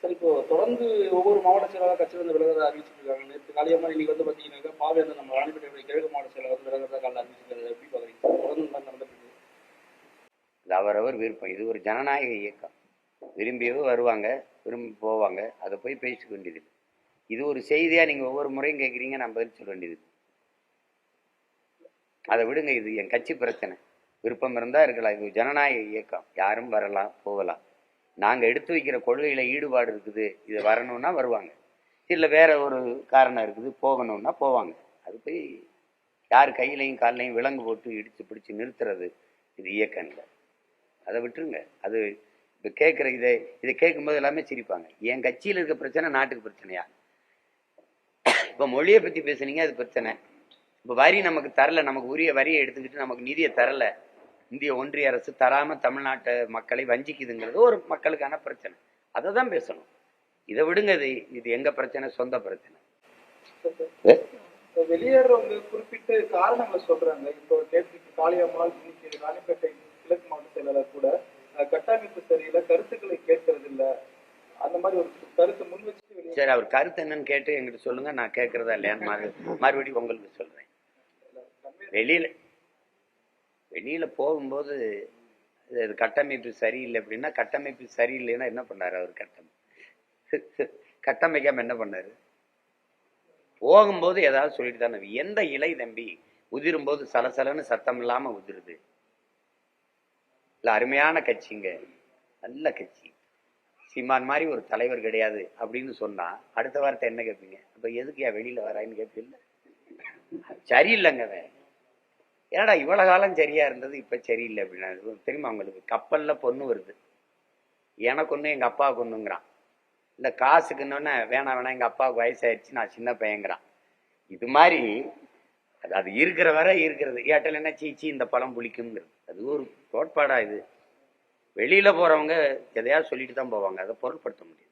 Sir இப்போ தொடர்ந்து ஒவ்வொரு மாவட்ட செயலாளர் கட்சியிலிருந்து விலகிறத அறிவிச்சிருக்காங்க. நேற்று காலியமாக இன்னைக்கு வந்து பார்த்தீங்கன்னாக்கா பாவேந்தர் நம்ம ராணிப்பேட்டை கிழக்கு மாவட்ட செயலாளர் வந்து விலகிறதா காலையில் அறிவிச்சிருக்காரு. எப்படி பார்க்குறீங்க? தொடர்ந்து இந்த மாதிரி நடந்துட்டு இருக்கு. இது அவரவர் விருப்பம். இது ஒரு ஜனநாயக இயக்கம். விரும்பியவோ வருவாங்க, விரும்பி போவாங்க. அதை போய் பேசிக்க வேண்டியது. இது ஒரு செய்தியா நீங்க ஒவ்வொரு முறையும் கேட்குறீங்க, நான் பதில் சொல்ல வேண்டியது. அதை விடுங்க. இது என் கட்சி பிரச்சனை. விருப்பம் இருந்தா இருக்கலாம். இது ஜனநாயக இயக்கம். யாரும் வரலாம், போகலாம். நாங்க எடுத்து வைக்கிற கொள்கையில ஈடுபாடு இருக்குது. இது வரணும்னா வருவாங்க, இல்ல வேற ஒரு காரணம் இருக்குது போகணும்னா போவாங்க. அது போய் யார் கையிலையும் காலையும் விலங்கு போட்டு இடிச்சு பிடிச்சு நிறுத்துறது இது இயக்கம் இல்லை. அதை விட்டுருங்க. அது இப்போ கேட்குற இதை கேட்கும்போது எல்லாமே சிரிப்பாங்க. என் கட்சியில் இருக்க பிரச்சனை நாட்டுக்கு பிரச்சனையா? இப்போ மொழியை பற்றி பேசுனீங்க, அது பிரச்சனை. இப்போ வரி நமக்கு தரல, நமக்கு உரிய வரியை எடுத்துக்கிட்டு நமக்கு நிதியை தரல. இந்திய ஒன்றிய அரசு தராம தமிழ்நாட்டு மக்களை வஞ்சிக்குதுங்கிறது ஒரு மக்களுக்கான பிரச்சனை. அதை தான் பேசணும். இதை விடுங்க. இது எங்க பிரச்சனை, சொந்த பிரச்சனை. வெளியேறவங்க குறிப்பிட்ட காரணங்களை சொல்றாங்க. இப்போ நேற்று காளியம்மாள், இன்னைக்கு ராணிப்பேட்டை கிழக்கு மாவட்ட செயலாளர் கூட கட்டமைப்பு சரியில்லை, கருத்துக்களை கேட்கறது இல்ல, அந்த மாதிரி ஒரு கருத்தை முன் வச்சு. சரி, அவர் கருத்து என்னன்னு கேட்டு எங்கிட்ட சொல்லுங்க. நான் கேட்கறதா இல்லையான்னு மறுபடியும் உங்களுக்கு சொல்றேன். வெளியில போகும்போது இது கட்டமைப்பு சரியில்லை அப்படின்னா, கட்டமைப்பு சரியில்லைன்னா என்ன பண்ணாரு அவர்? கட்டமைக்காம என்ன பண்ணாரு? போகும்போது ஏதாவது சொல்லிட்டு தானே. எந்த இலை தம்பி உதிரும் போது சலசலன்னு சத்தம் இல்லாம உதிருது? இல்ல, அருமையான கட்சிங்க, நல்ல கட்சி, சீமான் மாதிரி ஒரு தலைவர் கிடையாது அப்படின்னு சொன்னா அடுத்த வார்த்தை என்ன கேட்பீங்க? அப்ப எதுக்கு வெளியில வரான்னு கேட்பீங்க. சரியில்லைங்க. ஏடா இவ்வளவு காலம் சரியா இருந்தது, இப்ப சரியில்லை அப்படின்னா தெரியுமா உங்களுக்கு? கப்பல்ல பொண்ணு வருது, எனக்கு ஒண்ணு எங்க அப்பாவுக்கு ஒண்ணுங்கிறான். இந்த காசுக்குன்னு வேணாம் எங்க அப்பாவுக்கு வயசாயிருச்சு, நான் சின்ன பையங்கிறான். இது மாதிரி அது இருக்கிற வரை இருக்கிறது. ஏட்டல் என்ன சீச்சி இந்த பழம் புளிக்குங்கிறது. அது ஒரு கோட்பாடா? இது வெளியில போறவங்க எதையாவது சொல்லிட்டு தான் போவாங்க. அதை பொருட்படுத்த முடியாது.